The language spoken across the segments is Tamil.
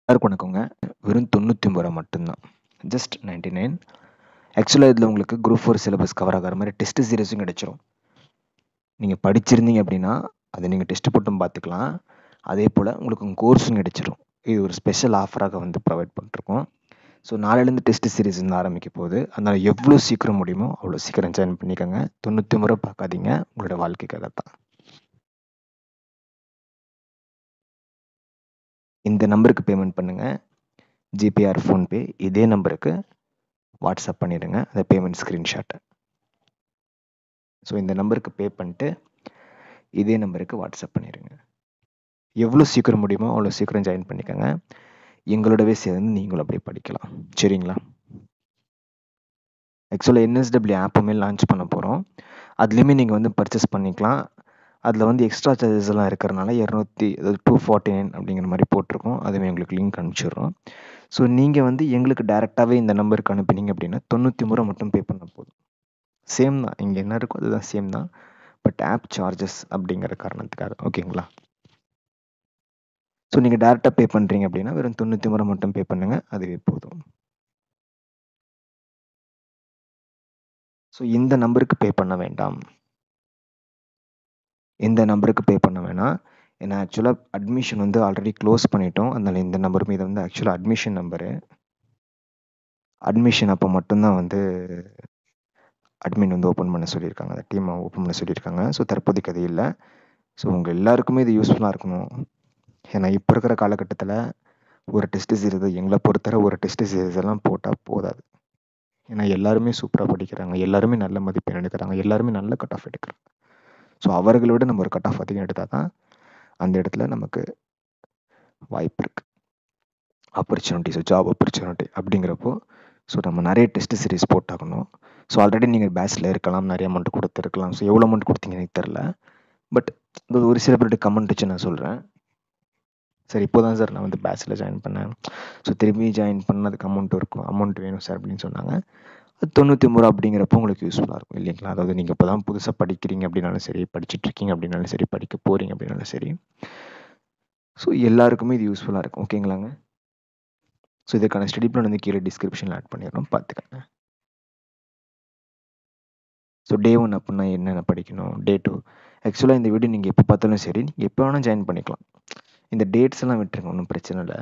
எல்லாருக்கும் வணக்கங்க. வெறும் 99 மட்டும்தான். ஜஸ்ட் 99. ஆக்சுவலாக இதில் உங்களுக்கு குரூப் 4 சிலபஸ் கவர் ஆகிற மாதிரி டெஸ்ட் சீரிஸும் கிடைச்சிரும். நீங்கள் படிச்சிருந்தீங்க அப்படின்னா அதை நீங்கள் டெஸ்ட் போட்டும் பார்த்துக்கலாம். அதே போல் உங்களுக்கு கோர்ஸும் கிடைச்சிரும். இது ஒரு ஸ்பெஷல் ஆஃபராக வந்து ப்ரொவைட் பண்ணிருக்கோம். ஸோ நாளையிலேருந்து டெஸ்ட் சீரிஸ் வந்து ஆரம்பிக்க போகுது. அதனால் எவ்வளோ சீக்கிரம் முடியுமோ அவ்வளோ சீக்கிரம் ஜாயின் பண்ணிக்கோங்க. 99 பார்க்காதீங்க, உங்களோட வாழ்க்கைக்காக தான். இந்த நம்பருக்கு பேமெண்ட் பண்ணுங்கள். ஜிபே ஆர் ஃபோன்பே இதே நம்பருக்கு வாட்ஸ்அப் பண்ணிடுங்க அந்த பேமெண்ட் ஸ்க்ரீன்ஷாட்டை. ஸோ இந்த நம்பருக்கு பே பண்ணிட்டு இதே நம்பருக்கு வாட்ஸ்அப் பண்ணிடுங்க. எவ்வளோ சீக்கிரம் முடியுமோ அவ்வளோ சீக்கிரம் ஜாயின் பண்ணிக்கோங்க. எங்களோடவே சேர்ந்து நீங்களும் அப்படியே படிக்கலாம். சரிங்களா? ஆக்சுவலாக என்எஸ்டபிள்யூ ஆப்புமே லான்ச் பண்ண போகிறோம். அதுலேயுமே நீங்கள் வந்து பர்ச்சேஸ் பண்ணிக்கலாம். அதில் வந்து எக்ஸ்ட்ரா சார்ஜஸ் எல்லாம் இருக்கிறனால 249 அப்படிங்கிற மாதிரி போட்டிருக்கோம். அதுவே உங்களுக்கு லிங்க் அனுப்பிச்சிடுறோம். ஸோ நீங்கள் வந்து எங்களுக்கு டேரெக்டாகவே இந்த நம்பருக்கு அனுப்பினீங்க அப்படின்னா 99 மட்டும் பே பண்ண போதும். சேம் தான், இங்கே என்ன இருக்கோ அதுதான் சேம் தான். பட் ஆப் சார்ஜஸ் அப்படிங்கிற காரணத்துக்காக. ஓகேங்களா? ஸோ நீங்கள் டேரெக்டாக பே பண்ணுறீங்க அப்படின்னா வெறும் 99 மட்டும் பே பண்ணுங்கள், அதுவே போதும். ஸோ இந்த நம்பருக்கு பே பண்ண வேண்டாம். இந்த நம்பருக்கு பே பண்ண வேணாம். ஏன்னா ஆக்சுவலாக அட்மிஷன் வந்து ஆல்ரெடி க்ளோஸ் பண்ணிட்டோம். அதனால் இந்த நம்பர் மீது வந்து ஆக்சுவலாக அட்மிஷன் நம்பரு. அட்மிஷன் அப்போ மட்டும்தான் வந்து அட்மின் வந்து ஓப்பன் பண்ண சொல்லியிருக்காங்க. அந்த டீமை ஓப்பன் பண்ண சொல்லியிருக்காங்க. ஸோ தற்போதைக்கு அது இல்லை. ஸோ உங்கள் எல்லாருக்குமே இது யூஸ்ஃபுல்லாக இருக்கணும். ஏன்னா இப்போ இருக்கிற காலகட்டத்தில் ஒரு டெஸ்ட் சீரிஸ், எங்களை பொறுத்தவரை ஒரு டெஸ்ட் சீரிஸ் எல்லாம் போட்டால் போதாது. ஏன்னா எல்லாருமே சூப்பராக படிக்கிறாங்க, எல்லாருமே நல்ல மதிப்பெண் எடுக்கிறாங்க, எல்லாருமே நல்ல கட் ஆஃப் எடுக்கிறாங்க. ஸோ அவர்களை விட நம்ம ஒரு கட் ஆஃப் அதிகம் எடுத்தால் தான் அந்த இடத்துல நமக்கு வாய்ப்பு இருக்குது. ஆப்பர்ச்சுனிட்டி, ஸோ ஜாப் ஆப்பர்ச்சுனிட்டி அப்படிங்கிறப்போ ஸோ நம்ம நிறைய டெஸ்ட் சீரிஸ் போட்டாகணும். ஸோ ஆல்ரெடி நீங்கள் பேட்சில் இருக்கலாம், நிறைய அமௌண்ட் கொடுத்துருக்கலாம். ஸோ எவ்வளோ அமௌண்ட் கொடுத்தீங்கன்னு எனக்கு தெரில. பட் ஒரு சில பேர்கிட்ட கமெண்ட் வச்சு நான் சொல்கிறேன். சார் இப்போ தான் சார் நான் வந்து பேட்சில் ஜாயின் பண்ணேன். ஸோ திரும்பி ஜாயின் பண்ணதுக்கு அமௌண்ட் வேணும் சார் அப்படின்னு சொன்னாங்க. அது 99 அப்படிங்கிறப்போ உங்களுக்கு யூஸ்ஃபுல்லாக இருக்கும் இல்லைங்களா? அதாவது நீங்கள் இப்போ தான் புதுசாக படிக்கிறீங்க அப்படின்னாலும் சரி, படிச்சுட்ருக்கீங்க அப்படின்னாலும் சரி, படிக்க போகிறீங்க அப்படின்னாலும் சரி, ஸோ எல்லாருக்குமே இது யூஸ்ஃபுல்லாக இருக்கும். ஓகேங்களாங்க? ஸோ இதுக்கான ஸ்டடி பிளான் வந்து கீழே டிஸ்கிரிப்ஷனில் ஆட் பண்ணிடுறோம், பார்த்துக்கங்க. ஸோ டே 1 அப்படின்னா என்னென்ன படிக்கணும், டே 2 ஆக்சுவலாக இந்த வீடியோ நீங்கள் எப்போ பார்த்தாலும் சரி, நீங்கள் எப்போ வேணால் ஜாயின் பண்ணிக்கலாம். இந்த டேட்ஸ் எல்லாம் விட்டுருங்க, ஒன்றும் பிரச்சனை இல்லை.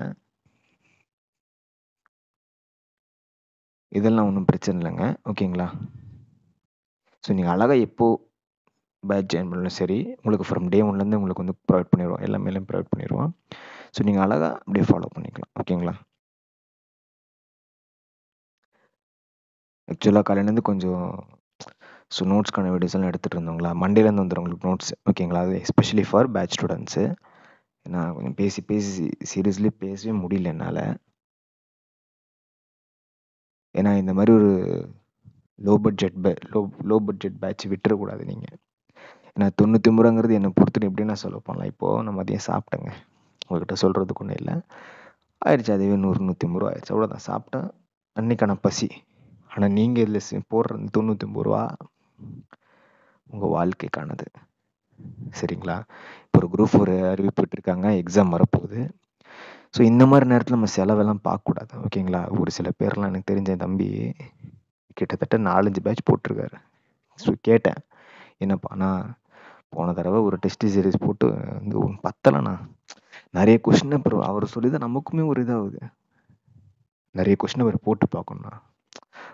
இதெல்லாம் ஒன்றும் பிரச்சனை இல்லைங்க. ஓகேங்களா? ஸோ நீங்கள் அழகாக எப்போது பேட்ச் ஜாயின் பண்ணாலும் சரி, உங்களுக்கு ஃப்ரம் டே 1லேருந்து உங்களுக்கு வந்து ப்ரொவைட் பண்ணிடுவோம், எல்லாமே ப்ரொவைட் பண்ணிடுவோம். ஸோ நீங்கள் அழகாக அப்படியே ஃபாலோ பண்ணிக்கலாம். ஓகேங்களா? ஆக்சுவலாக காலையிலேருந்து கொஞ்சம் ஸோ நோட்ஸ்க்கான வீடியோஸ் எல்லாம் எடுத்துகிட்டு இருந்தோங்களா, மண்டேலேருந்து வந்துடும் உங்களுக்கு நோட்ஸ். ஓகேங்களா? அது எஸ்பெஷலி ஃபார் பேட்ச் ஸ்டூடெண்ட்ஸு. நான் கொஞ்சம் பேசி சீரியஸ்லி பேசவே முடியல என்னால். ஏன்னா இந்த மாதிரி ஒரு லோ பட்ஜெட் பேட்ச் விட்டுறக்கூடாது நீங்கள். ஏன்னா 99ங்கிறது என்னை பொறுத்துட்டு எப்படி நான் சொல்ல போகலாம். இப்போது நான் மதியம் சாப்பிட்டேங்க, உங்கள்கிட்ட சொல்கிறதுக்கு ஒன்றும் இல்லை. ஆயிடுச்சு, அதுவே 100-150 ரூபா ஆயிடுச்சு, அவ்வளோதான். சாப்பிட்டேன், அன்னைக்கான பசி. ஆனால் நீங்கள் இதில் போடுற 99 ரூபா உங்கள் வாழ்க்கைக்கானது. சரிங்களா? இப்போ ஒரு குரூப் ஒரு அறிவிப்பு விட்டுருக்காங்க, எக்ஸாம் வரப்போகுது. ஸோ இந்த மாதிரி நேரத்தில் நம்ம செலவெல்லாம் பார்க்கக்கூடாது. ஓகேங்களா? ஒரு சில பேர்லாம் எனக்கு தெரிஞ்ச என் தம்பி கிட்டத்தட்ட 4-5 பேட்ச் போட்டிருக்காரு. ஸோ கேட்டேன், என்னப்பாண்ணா போன தடவை ஒரு டெஸ்ட் சீரிஸ் போட்டு வந்து பத்தலைண்ணா, நிறைய கொஷின் அப்புறம் அவர் சொல்லி தான் நமக்குமே ஒரு இதாகுது. நிறைய கொஷின் அவர் போட்டு பார்க்கணுண்ணா,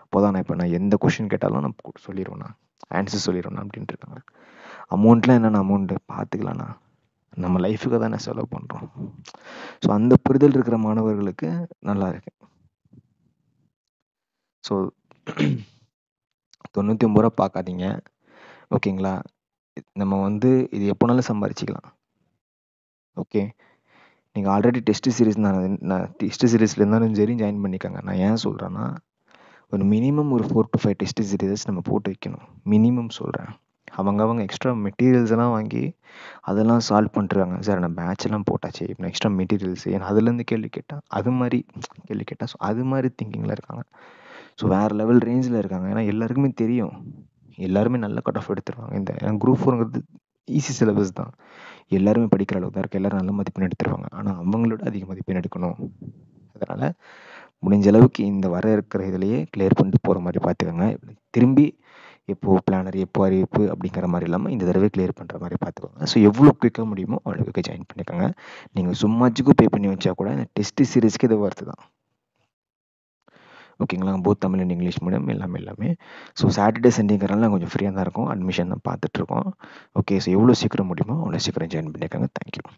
அப்போதான் நான் இப்போ நான் எந்த கொஷின் கேட்டாலும் நான் சொல்லிடுவேண்ணா, ஆன்சர் சொல்லிடுவேண்ணா அப்படின்ட்டு இருக்காங்க. அமௌண்ட்லாம் என்னென்ன அமௌண்ட்டு பார்த்துக்கலாண்ணா, நம்ம லைஃபுக்கு தானே செலவு பண்ணுறோம். ஸோ அந்த புரிதல் இருக்கிற மாணவர்களுக்கு நல்லா இருக்கு. ஸோ 99 ரூபா பார்க்காதீங்க. ஓகேங்களா? நம்ம வந்து இது எப்போனாலும் சம்பாரிச்சிக்கலாம். ஓகே, நீங்கள் ஆல்ரெடி டெஸ்ட் சீரிஸ் நான் டெஸ்ட் சீரிஸில் இருந்தாலும் சரி ஜாயின் பண்ணிக்கோங்க. நான் ஏன் சொல்கிறேன்னா, ஒரு மினிமம் ஒரு 4 to 5 டெஸ்ட் சீரிஸ் நம்ம போட்டு வைக்கணும். மினிமம் சொல்கிறேன். அவங்க எக்ஸ்ட்ரா மெட்டீரியல்ஸ் எல்லாம் வாங்கி அதெல்லாம் சால்வ் பண்ணிட்டுருக்காங்க. சார் நான் பேட்செல்லாம் போட்டாச்சு, இப்போ எக்ஸ்ட்ரா மெட்டீரியல்ஸ் ஏன்னா அதுலேருந்து கேள்வி கேட்டால் ஸோ அது மாதிரி திங்கிங்கில் இருக்காங்க. ஸோ வேறு லெவல் ரேஞ்சில் இருக்காங்க. ஏன்னா எல்லாருக்குமே தெரியும், எல்லாருமே நல்ல கட் ஆஃப் எடுத்துருவாங்க. இந்த குரூப் 4ங்கிறது ஈஸி சிலபஸ் தான், எல்லாருமே படிக்கிற அளவுக்கு தான் இருக்குது, எல்லோரும் நல்ல மதிப்பெண் எடுத்துருவாங்க. ஆனால் அவங்களோட அதிக மதிப்பெண் எடுக்கணும் அதனால் முடிஞ்ச அளவுக்கு இந்த வர இருக்கிற இதுலேயே கிளியர் பண்ணிட்டு போகிற மாதிரி பார்த்துக்கோங்க. திரும்பி எப்போ பிளானர், எப்போ அறிவிப்பு அப்படிங்கிற மாதிரி இல்லாமல் இந்த தடவை கிளியர் பண்ணுற மாதிரி பார்த்துக்கோங்க. ஸோ எவ்வளோ குயிக்காக முடியுமோ அவ்வளோ குயிக்காக ஜாயின் பண்ணிக்கோங்க. நீங்கள் சும்மாச்சுக்கும் பே பண்ணி வச்சா கூட இந்த டெஸ்ட் சீரீஸ்க்கு இது வருது தான். ஓகேங்களா? Both Tamil and English medium எல்லாமே. ஸோ சாட்டர்டே சண்டேங்கிறனால கொஞ்சம் ஃப்ரீயாக தான் இருக்கும். அட்மிஷன் தான் பார்த்துட்ருக்கோம். ஓகே, ஸோ எவ்வளோ சீக்கிரம் முடியுமோ அவ்வளோ சீக்கிரம் ஜாயின் பண்ணிக்கோங்க. தேங்க்யூ.